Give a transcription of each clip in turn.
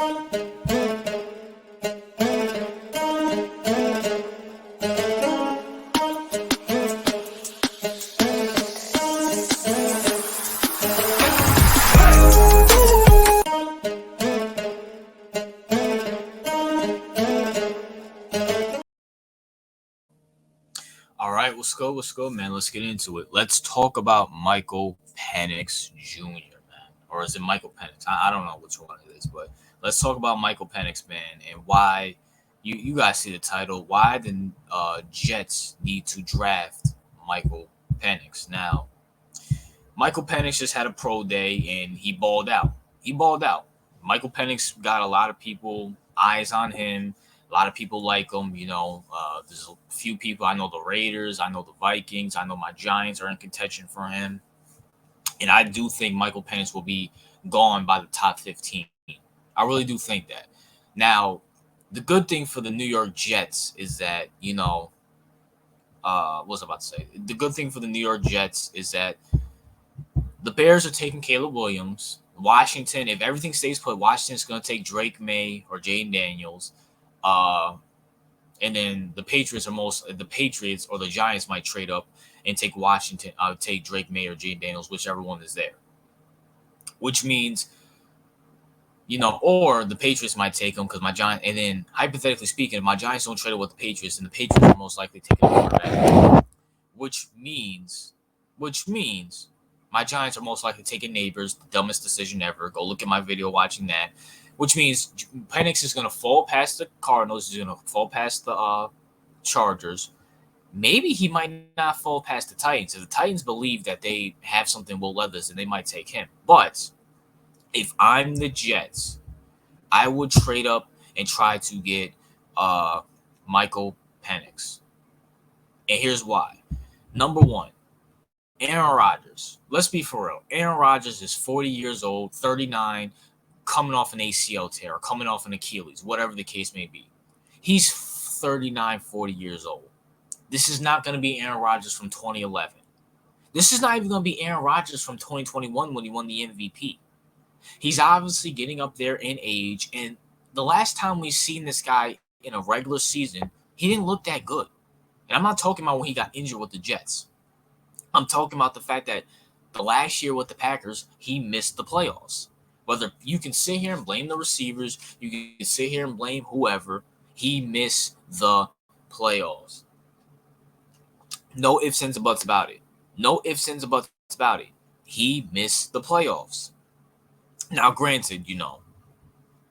All right, what's good? What's good, man? Let's get into it. Let's talk about Michael Penix Jr., man. Or is it Michael Penix? I don't know which one it is, but let's talk about Michael Penix, man, and why you guys see the title. Why the Jets need to draft Michael Penix. Now, Michael Penix just had a pro day and he balled out. He balled out. Michael Penix got a lot of people eyes on him. A lot of people like him. There's a few people. I know the Raiders. I know the Vikings. I know my Giants are in contention for him. And I do think Michael Penix will be gone by the top 15. I really do think that. Now, the good thing for the New York Jets is that, what was I about to say? The good thing for the New York Jets is that the Bears are taking Caleb Williams. Washington, if everything stays put, Washington's going to take Drake May or Jaden Daniels. And then the Patriots or the Giants might trade up and take Washington, take Drake May or Jaden Daniels, whichever one is there. Which means, or the Patriots might take them because my Giants, and then hypothetically speaking, if my Giants don't trade it with the Patriots, then the Patriots are most likely taking a quarterback. Which means my Giants are most likely taking Neighbors, the dumbest decision ever. Go look at my video watching that. Which means Penix is going to fall past the Cardinals. He's going to fall past the Chargers. Maybe he might not fall past the Titans. If the Titans believe that they have something Will Levis, then they might take him. But if I'm the Jets, I would trade up and try to get Michael Penix. And here's why. Number one, Aaron Rodgers. Let's be for real. Aaron Rodgers is 40 years old, 39, coming off an ACL tear, coming off an Achilles, whatever the case may be. He's 39, 40 years old. This is not going to be Aaron Rodgers from 2011. This is not even going to be Aaron Rodgers from 2021 when he won the MVP. He's obviously getting up there in age, and the last time we've seen this guy in a regular season, he didn't look that good. And I'm not talking about when he got injured with the Jets. I'm talking about the fact that the last year with the Packers, he missed the playoffs. Whether you can sit here and blame the receivers, you can sit here and blame whoever, he missed the playoffs. No ifs, ands, and buts about it. No ifs, ands, and buts about it. He missed the playoffs. Now, granted,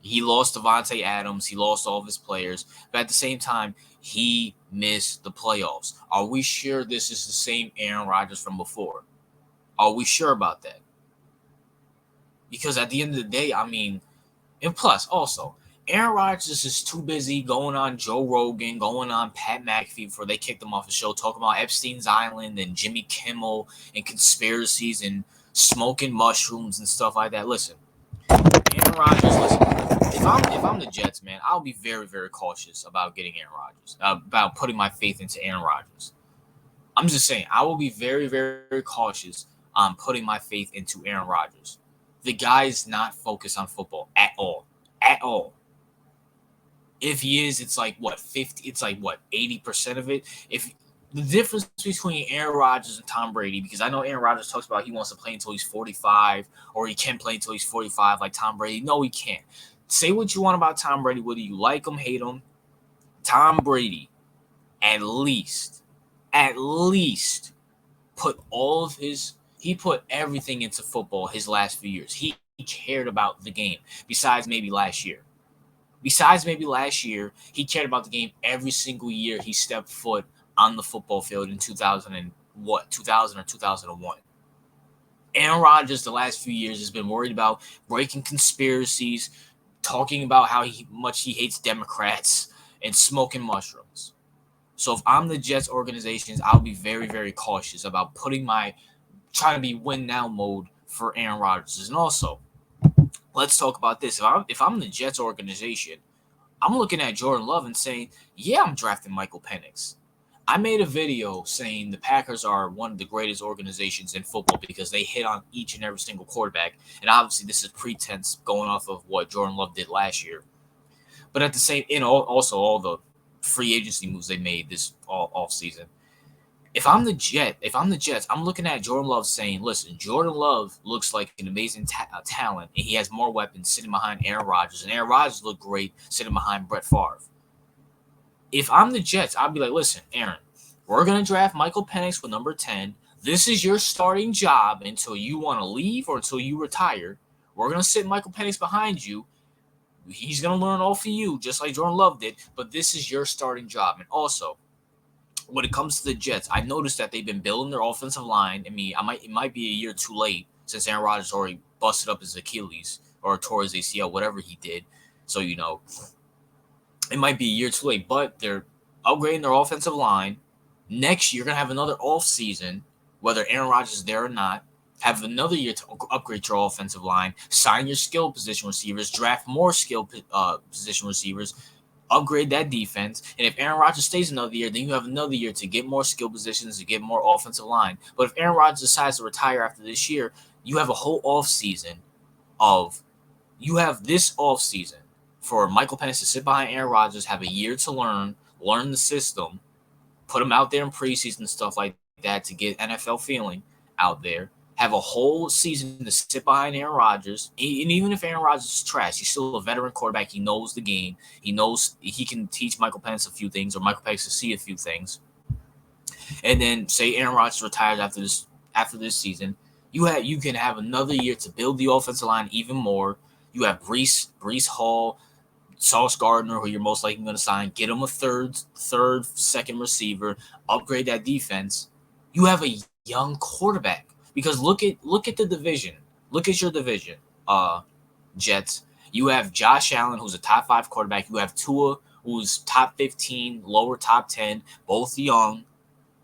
he lost Devontae Adams. He lost all of his players. But at the same time, he missed the playoffs. Are we sure this is the same Aaron Rodgers from before? Are we sure about that? Because at the end of the day, and plus, also, Aaron Rodgers is too busy going on Joe Rogan, going on Pat McAfee before they kicked him off the show, talking about Epstein's Island and Jimmy Kimmel and conspiracies and smoking mushrooms and stuff like that. Listen, Aaron Rodgers, if I'm the Jets, man, I'll be very, very cautious about getting Aaron Rodgers, about putting my faith into Aaron Rodgers. I'm just saying, I will be very, very cautious on putting my faith into Aaron Rodgers. The guy is not focused on football at all. At all. If he is, it's like what, 50, it's like what, 80% of it. If the difference between Aaron Rodgers and Tom Brady, because I know Aaron Rodgers talks about he wants to play until he's 45, or he can play until he's 45 like Tom Brady. No, he can't. Say what you want about Tom Brady, whether you like him, hate him. Tom Brady, at least put he put everything into football his last few years. He cared about the game, besides maybe last year. He cared about the game every single year he stepped foot on the football field in 2000 or 2001. Aaron Rodgers the last few years has been worried about breaking conspiracies, talking about how much he hates Democrats, and smoking mushrooms. So if I'm the Jets organizations, I'll be very, very cautious about trying to be win now mode for Aaron Rodgers. And also, let's talk about this. If I'm the Jets organization, I'm looking at Jordan Love and saying, yeah, I'm drafting Michael Penix. I made a video saying the Packers are one of the greatest organizations in football because they hit on each and every single quarterback. And obviously, this is pretense going off of what Jordan Love did last year. But at the same, also all the free agency moves they made this all off season. If I'm the Jets, I'm looking at Jordan Love saying, "Listen, Jordan Love looks like an amazing talent, and he has more weapons sitting behind Aaron Rodgers, and Aaron Rodgers looked great sitting behind Brett Favre." If I'm the Jets, I'd be like, "Listen, Aaron, we're gonna draft Michael Penix with number 10. This is your starting job until you want to leave or until you retire. We're gonna sit Michael Penix behind you. He's gonna learn off of you, just like Jordan Love did. But this is your starting job." And also, when it comes to the Jets, I noticed that they've been building their offensive line. I mean, it might be a year too late since Aaron Rodgers already busted up his Achilles or tore his ACL, whatever he did. So it might be a year too late, but they're upgrading their offensive line. Next year, you're gonna have another off season, whether Aaron Rodgers is there or not. Have another year to upgrade your offensive line, sign your skill position receivers, draft more skill position receivers, upgrade that defense. And if Aaron Rodgers stays another year, then you have another year to get more skill positions, to get more offensive line. But if Aaron Rodgers decides to retire after this year, you have a whole offseason of you have this offseason for Michael Penix to sit behind Aaron Rodgers, have a year to learn the system, put him out there in preseason and stuff like that to get NFL feeling out there. Have a whole season to sit behind Aaron Rodgers. And even if Aaron Rodgers is trash, he's still a veteran quarterback. He knows the game. He knows he can teach Michael Penix a few things, or Michael Penix to see a few things. And then say Aaron Rodgers retires after this season, you can have another year to build the offensive line even more. You have Breece Hall, Sauce Gardner, who you're most likely going to sign. Get him a second receiver. Upgrade that defense. You have a young quarterback. Because look at the division. Look at your division, Jets. You have Josh Allen, who's a top 5 quarterback. You have Tua, who's top 15, lower top 10, both young.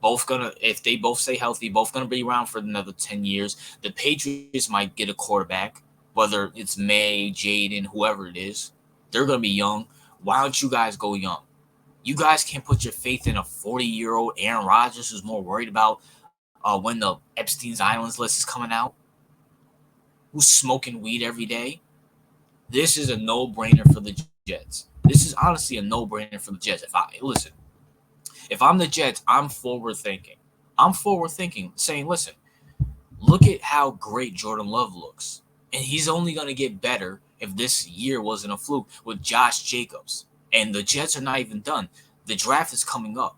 Both gonna, if they both stay healthy, both gonna be around for another 10 years. The Patriots might get a quarterback, whether it's May, Jaden, whoever it is. They're gonna be young. Why don't you guys go young? You guys can't put your faith in a 40-year-old Aaron Rodgers who's more worried about when the Epstein's Islands list is coming out, who's smoking weed every day. This is a no-brainer for the Jets. This is honestly a no-brainer for the Jets. If I'm the Jets, I'm forward thinking. Saying, listen, look at how great Jordan Love looks. And he's only going to get better if this year wasn't a fluke with Josh Jacobs. And the Jets are not even done. The draft is coming up.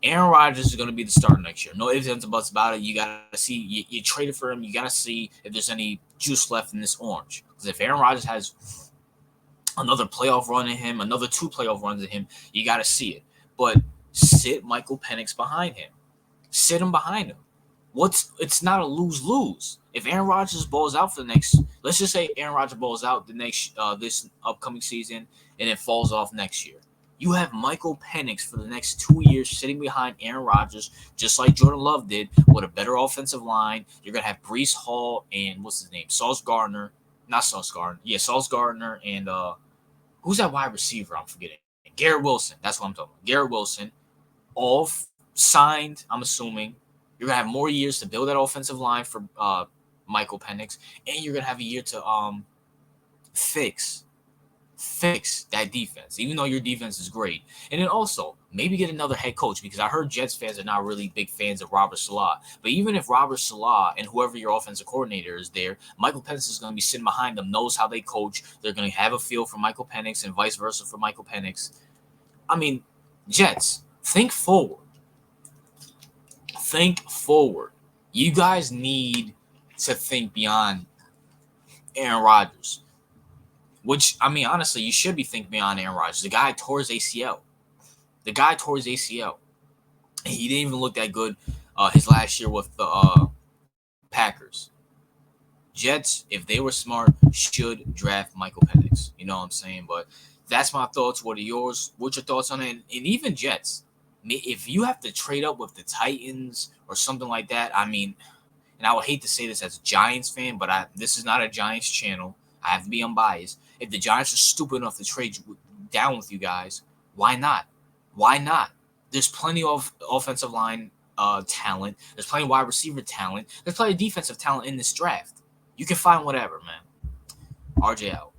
Aaron Rodgers is going to be the starter next year. No ifs, ands, or buts about it. You got to see. You traded for him. You got to see if there's any juice left in this orange. Because if Aaron Rodgers has another playoff run in him, another 2 playoff runs in him, you got to see it. But sit Michael Penix behind him. Sit him behind him. It's not a lose-lose. If Aaron Rodgers balls out for the next, let's just say Aaron Rodgers balls out this upcoming season and it falls off next year. You have Michael Penix for the next 2 years sitting behind Aaron Rodgers, just like Jordan Love did, with a better offensive line. You're going to have Breece Hall and what's his name? Sauce Gardner. Not Sauce Gardner. Yeah, Sauce Gardner and who's that wide receiver? I'm forgetting. Garrett Wilson. That's what I'm talking about. Garrett Wilson. All signed, I'm assuming. You're going to have more years to build that offensive line for Michael Penix. And you're going to have a year to fix that defense, even though your defense is great. And then also, maybe get another head coach, because I heard Jets fans are not really big fans of Robert Saleh. But even if Robert Saleh and whoever your offensive coordinator is there, Michael Penix is going to be sitting behind them, knows how they coach. They're going to have a feel for Michael Penix and vice versa for Michael Penix. I mean, Jets, think forward. Think forward. You guys need to think beyond Aaron Rodgers. Which, I mean, honestly, you should be thinking beyond Aaron Rodgers. The guy tore his ACL. He didn't even look that good his last year with the Packers. Jets, if they were smart, should draft Michael Penix. You know what I'm saying? But that's my thoughts. What are yours? What's your thoughts on it? And even Jets, if you have to trade up with the Titans or something like that, I mean, and I would hate to say this as a Giants fan, but this is not a Giants channel. I have to be unbiased. If the Giants are stupid enough to trade down with you guys, why not? Why not? There's plenty of offensive line talent. There's plenty of wide receiver talent. There's plenty of defensive talent in this draft. You can find whatever, man. RJ out.